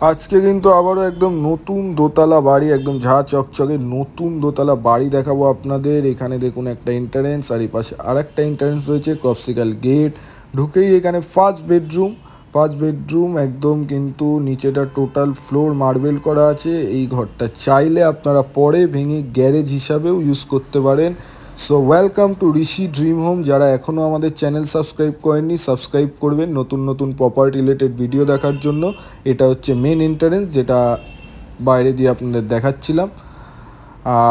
আজকে কিন্তু আবারও একদম নতুন দোতলা বাড়ি, একদম ঝা চকচকে নতুন দোতলা বাড়ি দেখাবো আপনাদের। এখানে দেখুন একটা এন্ট্রান্স, আর এই পাশে আর একটা এন্ট্রান্স রয়েছে, ক্রপসিক্যাল গেট। ঢুকেই এখানে ফার্স্ট বেডরুম একদম কিন্তু নিচেটা টোটাল ফ্লোর মার্বেল করা আছে। এই ঘরটা চাইলে আপনারা পরে ভেঙে গ্যারেজ হিসাবেও ইউজ করতে পারেন। So welcome to Rishi dream home. যারা এখনও আমাদের চ্যানেল সাবস্ক্রাইব করেননি, সাবস্ক্রাইব করবেন নতুন নতুন প্রপার্টি রিলেটেড ভিডিও দেখার জন্য। এটা হচ্ছে মেন এন্ট্রান্স, যেটা বাইরে দিয়ে আপনাদের দেখাচ্ছিলাম।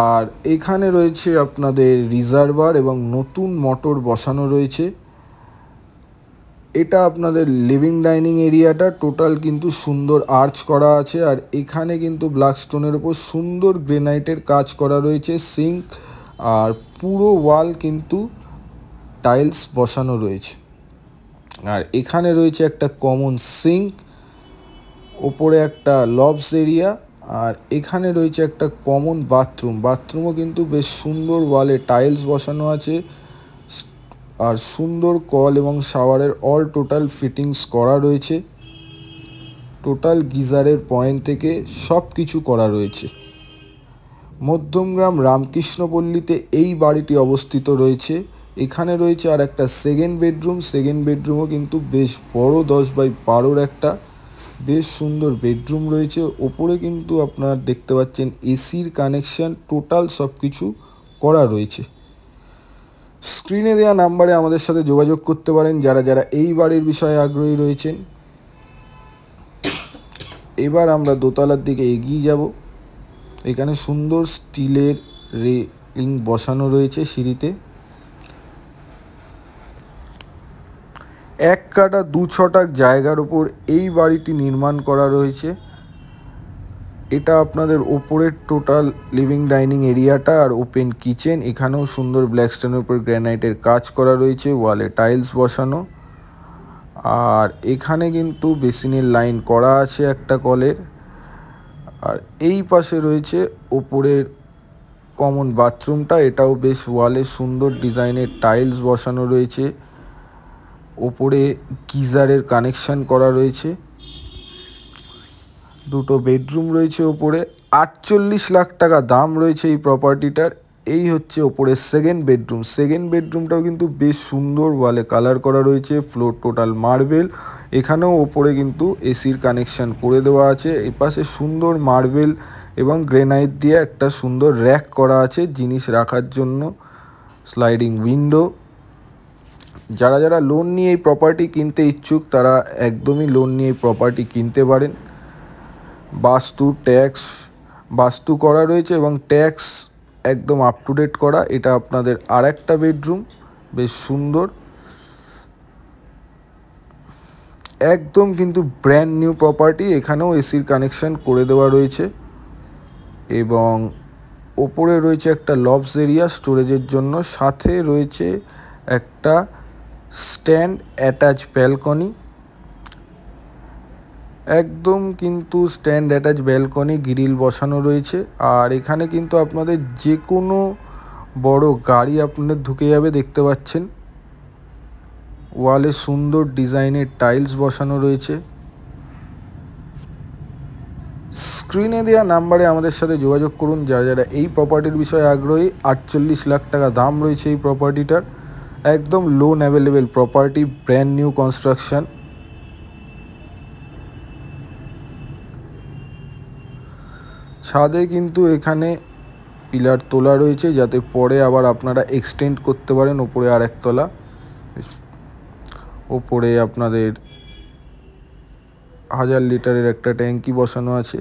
আর এখানে রয়েছে আপনাদের রিজার্ভার এবং নতুন মোটর বসানো রয়েছে। এটা আপনাদের লিভিং ডাইনিং এরিয়াটা টোটাল কিন্তু সুন্দর আর্চ করা আছে, আর এখানে কিন্তু ব্ল্যাক স্টোনের ওপর সুন্দর গ্রেনাইটের কাজ করা রয়েছে। সিঙ্ক আর পুরো ওয়াল কিন্তু টাইলস বসানো রয়েছে। আর এখানে রয়েছে একটা কমন সিঙ্ক, ওপরে একটা লবস এরিয়া, আর এখানে রয়েছে একটা কমন বাথরুমও কিন্তু বেশ সুন্দর ওয়ালে টাইলস বসানো আছে। আর সুন্দর কল এবং শাওয়ারের অল টোটাল ফিটিংস করা রয়েছে। টোটাল গিজারের পয়েন্ট থেকে সব কিছু করা রয়েছে। মধ্যমগ্রাম রামকৃষ্ণপল্লীতে এই বাড়িটি অবস্থিত রয়েছে। এখানে রয়েছে আর একটা সেকেন্ড বেডরুমও কিন্তু বেশ বড়, 10x12 একটা বেশ সুন্দর বেডরুম রয়েছে। ওপরে কিন্তু আপনারা দেখতে পাচ্ছেন এসির কানেকশান, টোটাল সব কিছু করা রয়েছে। স্ক্রিনে দেওয়া নাম্বারে আমাদের সাথে যোগাযোগ করতে পারেন যারা যারা এই বাড়ির বিষয়ে আগ্রহী রয়েছেন। এবার আমরা দোতলার দিকে এগিয়ে যাব। এখানে সুন্দর স্টিলের রেলিং বসানো রয়েছে সিঁড়িতে। 1 কাঠা 2 ছটাক জায়গার উপর এই বাড়িটি নির্মাণ করা রয়েছে। এটা আপনাদের ওপরের টোটাল লিভিং ডাইনিং এরিয়াটা আর ওপেন কিচেন। এখানেও সুন্দর ব্ল্যাক স্টোনের উপর গ্রানাইটের কাজ করা রয়েছে, ওয়ালে টাইলস বসানো। আর এখানে কিন্তু বেসিনের লাইন করা আছে একটা কলের। আর এই পাশে রয়েছে ওপরের কমন বাথরুমটা, এটাও বেশ ওয়ালে সুন্দর ডিজাইনের টাইলস বসানো রয়েছে। ওপরে গিজারের কানেকশান করা রয়েছে। দুটো বেডরুম রয়েছে ওপরে। 48 লাখ টাকা দাম রয়েছে এই প্রপার্টিটার। এই হচ্ছে ওপরে সেকেন্ড বেডরুমটাও কিন্তু বেশ সুন্দর ওয়ালে কালার করা রয়েছে, ফ্লোর টোটাল মার্বেল। এখানেও ওপরে কিন্তু এসির কানেকশান করে দেওয়া আছে। এপাশে সুন্দর মার্বেল এবং গ্রেনাইট দিয়ে একটা সুন্দর র্যাক করা আছে জিনিস রাখার জন্য, স্লাইডিং উইন্ডো। যারা যারা লোন নিয়ে এই প্রপার্টি কিনতে ইচ্ছুক তারা একদমই লোন নিয়ে এই প্রপার্টি কিনতে পারেন। বাস্তু করা রয়েছে এবং ট্যাক্স একদম আপ টু ডেট করা। এটা আপনাদের আর একটা বেডরুম, বেশ সুন্দর, একদম কিন্তু ব্র্যান্ড নিউ প্রপার্টি। এখানেও এসির কানেকশান করে দেওয়া রয়েছে এবং ওপরে রয়েছে একটা লবস এরিয়া স্টোরেজের জন্য, সাথে রয়েছে একটা স্ট্যান্ড অ্যাটাচ ব্যালকনি। একদম কিন্তু স্ট্যান্ড অ্যাটাচ ব্যালকনি, গ্রিল বসানো রয়েছে। আর এখানে কিন্তু আপনাদের যে কোনো বড় গাড়ি আপনাদের ঢুকে যাবে, দেখতে পাচ্ছেন ওয়ালে সুন্দর ডিজাইনের টাইলস বসানো রয়েছে। স্ক্রিনে দেওয়া নাম্বারে আমাদের সাথে যোগাযোগ করুন যারা যারা এই প্রপার্টির বিষয়ে আগ্রহী। 48 লাখ টাকা দাম রয়েছে এই প্রপার্টিটার। একদম loan available property, brand new construction. ছাদে কিন্তু এখানে পিলার তোলা রয়েছে যাতে পরে আবার আপনারা এক্সটেন্ড করতে পারেন ওপরে আর একতলা। ওপরে আপনাদের 1000 লিটারের একটা ট্যাঙ্কি বসানো আছে।